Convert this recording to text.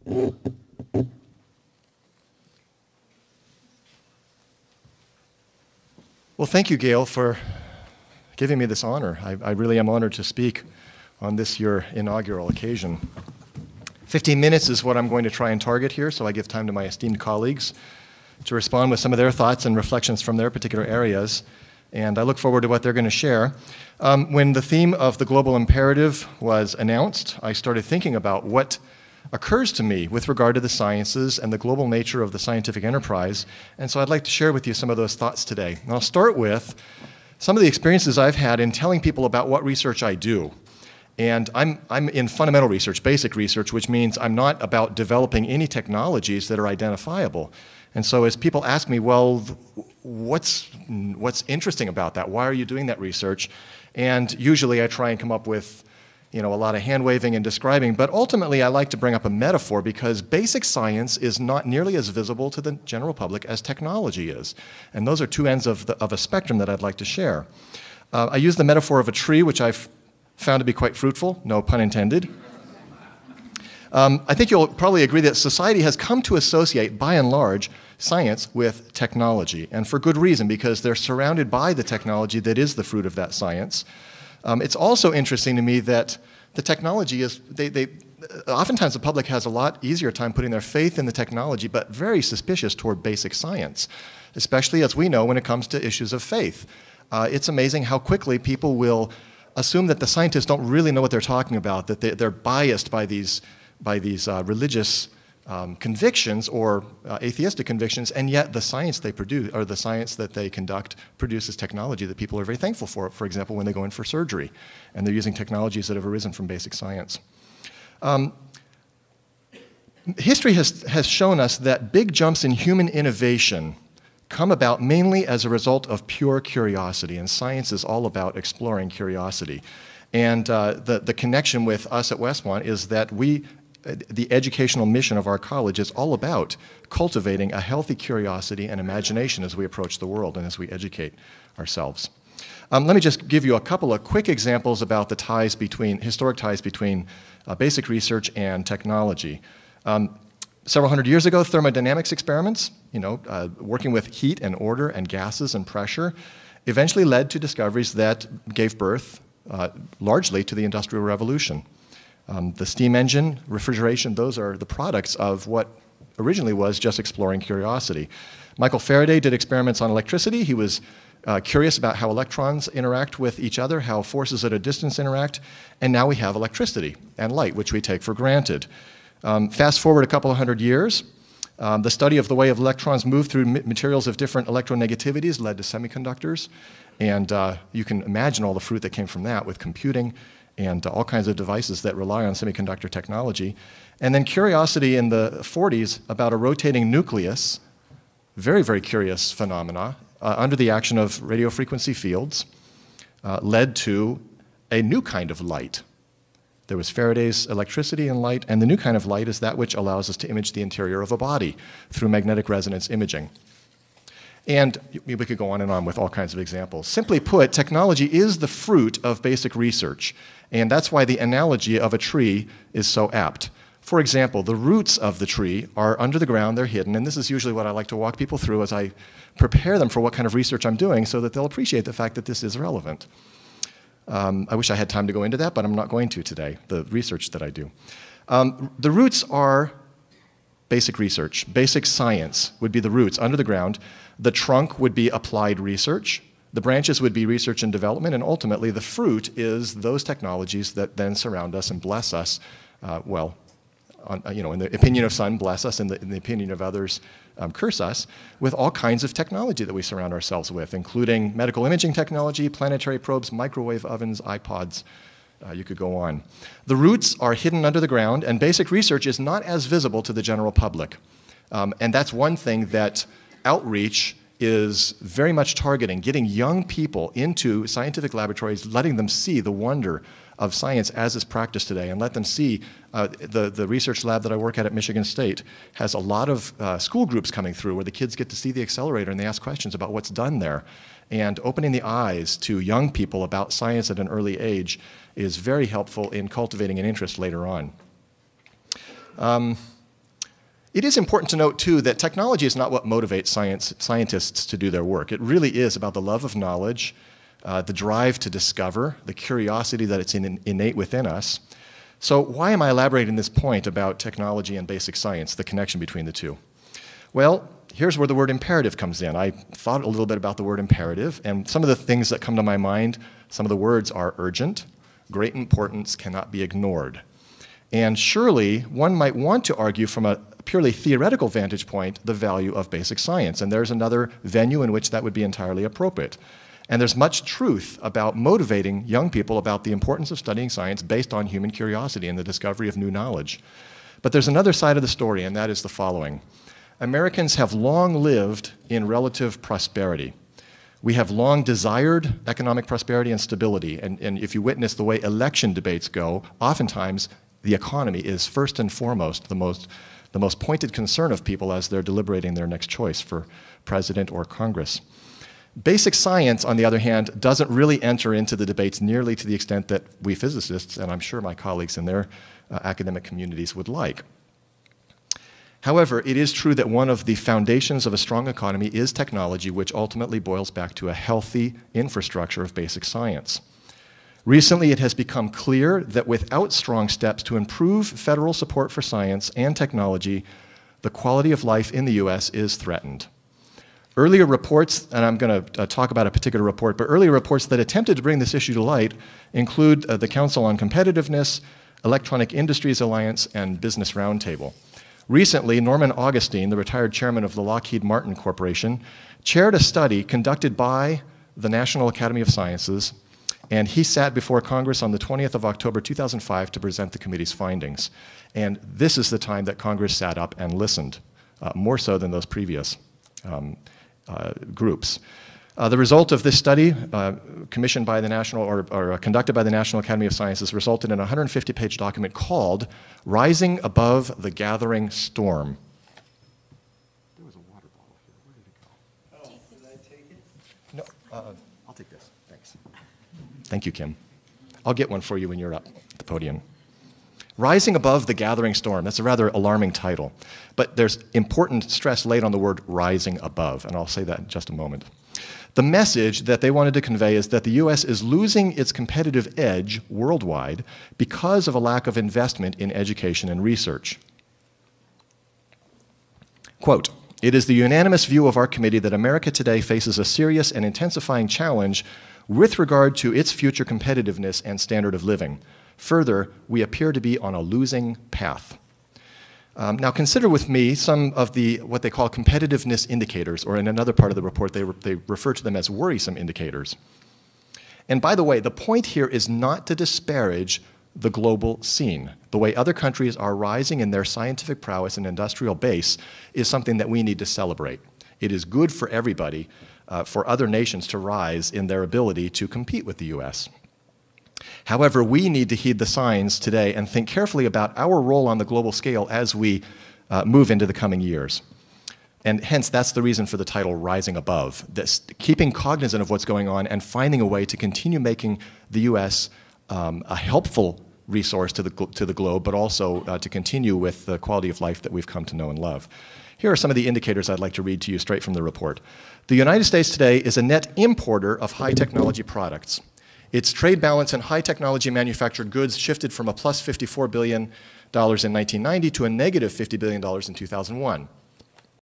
Well, thank you, Gail, for giving me this honor. I really am honored to speak on this your inaugural occasion. 15 minutes is what I'm going to try and target here, so I give time to my esteemed colleagues to respond with some of their thoughts and reflections from their particular areas, and I look forward to what they're going to share. When the theme of the global imperative was announced, I started thinking about what occurs to me with regard to the sciences and the global nature of the scientific enterprise, and so I'd like to share with you some of those thoughts today. And I'll start with some of the experiences I've had in telling people about what research I do. And I'm in fundamental research, basic research, which means I'm not about developing any technologies that are identifiable. And so as people ask me, well, what's interesting about that? Why are you doing that research? And usually I try and come up with a lot of hand-waving and describing, but ultimately I like to bring up a metaphor because basic science is not nearly as visible to the general public as technology is. And those are two ends of a spectrum that I'd like to share. I use the metaphor of a tree, which I've found to be quite fruitful, no pun intended. I think you'll probably agree that society has come to associate, by and large, science with technology, and for good reason, because they're surrounded by the technology that is the fruit of that science. It's also interesting to me that the technology is, oftentimes the public has a lot easier time putting their faith in the technology, but very suspicious toward basic science, especially as we know when it comes to issues of faith. It's amazing how quickly people will assume that the scientists don't really know what they're talking about, that they're biased by these religious convictions or atheistic convictions, and yet the science they produce, or the science that they conduct, produces technology that people are very thankful for example, when they go in for surgery, and they're using technologies that have arisen from basic science. History has shown us that big jumps in human innovation come about mainly as a result of pure curiosity, and science is all about exploring curiosity. And the connection with us at Westmont is that the educational mission of our college is all about cultivating a healthy curiosity and imagination as we approach the world and as we educate ourselves. Let me just give you a couple of quick examples about the historic ties between basic research and technology. Several hundred years ago, thermodynamics experiments, working with heat and order and gases and pressure, eventually led to discoveries that gave birth largely to the Industrial Revolution. The steam engine, refrigeration, those are the products of what originally was just exploring curiosity. Michael Faraday did experiments on electricity. He was curious about how electrons interact with each other, how forces at a distance interact, and now we have electricity and light, which we take for granted. Fast forward a couple of hundred years, the study of the way of electrons move through materials of different electronegativities led to semiconductors, and you can imagine all the fruit that came from that with computing and all kinds of devices that rely on semiconductor technology. And then curiosity in the 40s about a rotating nucleus, very, very curious phenomena, under the action of radio frequency fields, led to a new kind of light. There was Faraday's electricity and light, and the new kind of light is that which allows us to image the interior of a body through magnetic resonance imaging. And we could go on and on with all kinds of examples. Simply put, technology is the fruit of basic research, and that's why the analogy of a tree is so apt. For example, the roots of the tree are under the ground, they're hidden, and this is usually what I like to walk people through as I prepare them for what kind of research I'm doing so that they'll appreciate the fact that this is relevant. I wish I had time to go into that, but I'm not going to today, the research that I do. The roots are basic research. Basic science would be the roots under the ground. The trunk would be applied research. The branches would be research and development, and ultimately the fruit is those technologies that then surround us and bless us, in the opinion of some, bless us, in the opinion of others, curse us, with all kinds of technology that we surround ourselves with, including medical imaging technology, planetary probes, microwave ovens, iPods, you could go on. The roots are hidden under the ground, and basic research is not as visible to the general public. And that's one thing that outreach is very much targeting, getting young people into scientific laboratories, letting them see the wonder of science as it's practiced today, and let them see the research lab that I work at Michigan State has a lot of school groups coming through where the kids get to see the accelerator and they ask questions about what's done there. And opening the eyes to young people about science at an early age is very helpful in cultivating an interest later on. It is important to note, too, that technology is not what motivates scientists to do their work. It really is about the love of knowledge, the drive to discover, the curiosity that it's innate within us. So why am I elaborating this point about technology and basic science, the connection between the two? Well, here's where the word imperative comes in. I thought a little bit about the word imperative, and some of the things that come to my mind, some of the words are urgent, great importance, cannot be ignored. And surely one might want to argue from a purely theoretical vantage point the value of basic science, and there's another venue in which that would be entirely appropriate. And there's much truth about motivating young people about the importance of studying science based on human curiosity and the discovery of new knowledge. But there's another side of the story, and that is the following. Americans have long lived in relative prosperity. We have long desired economic prosperity and stability, and if you witness the way election debates go, oftentimes the economy is first and foremost the most pointed concern of people as they're deliberating their next choice for president or Congress. Basic science, on the other hand, doesn't really enter into the debates nearly to the extent that we physicists, and I'm sure my colleagues in their academic communities would like. However, it is true that one of the foundations of a strong economy is technology, which ultimately boils back to a healthy infrastructure of basic science. Recently, it has become clear that without strong steps to improve federal support for science and technology, the quality of life in the US is threatened. Earlier reports, and I'm going to talk about a particular report, but earlier reports that attempted to bring this issue to light include the Council on Competitiveness, Electronic Industries Alliance, and Business Roundtable. Recently, Norman Augustine, the retired chairman of the Lockheed Martin Corporation, chaired a study conducted by the National Academy of Sciences, and he sat before Congress on the 20th of October 2005 to present the committee's findings. And this is the time that Congress sat up and listened, more so than those previous groups. The result of this study, commissioned by the National, or conducted by the National Academy of Sciences, resulted in a 150-page document called Rising Above the Gathering Storm. There was a water bottle here. Where did it go? Oh, did I take it? No, I'll take this. Thanks. Thank you, Kim. I'll get one for you when you're up at the podium. Rising Above the Gathering Storm. That's a rather alarming title. But there's important stress laid on the word rising above, and I'll say that in just a moment. The message that they wanted to convey is that the US is losing its competitive edge worldwide because of a lack of investment in education and research. Quote, "It is the unanimous view of our committee that America today faces a serious and intensifying challenge with regard to its future competitiveness and standard of living. Further, we appear to be on a losing path." Now consider with me some of the, what they call competitiveness indicators, or in another part of the report they refer to them as worrisome indicators. And by the way, the point here is not to disparage the global scene. The way other countries are rising in their scientific prowess and industrial base is something that we need to celebrate. It is good for everybody, for other nations to rise in their ability to compete with the US. However, we need to heed the signs today and think carefully about our role on the global scale as we move into the coming years. And hence, that's the reason for the title, Rising Above, this, keeping cognizant of what's going on and finding a way to continue making the US a helpful resource to the globe, but also to continue with the quality of life that we've come to know and love. Here are some of the indicators I'd like to read to you straight from the report. The United States today is a net importer of high technology products. Its trade balance in high technology manufactured goods shifted from a plus $54 billion in 1990 to a negative $50 billion in 2001.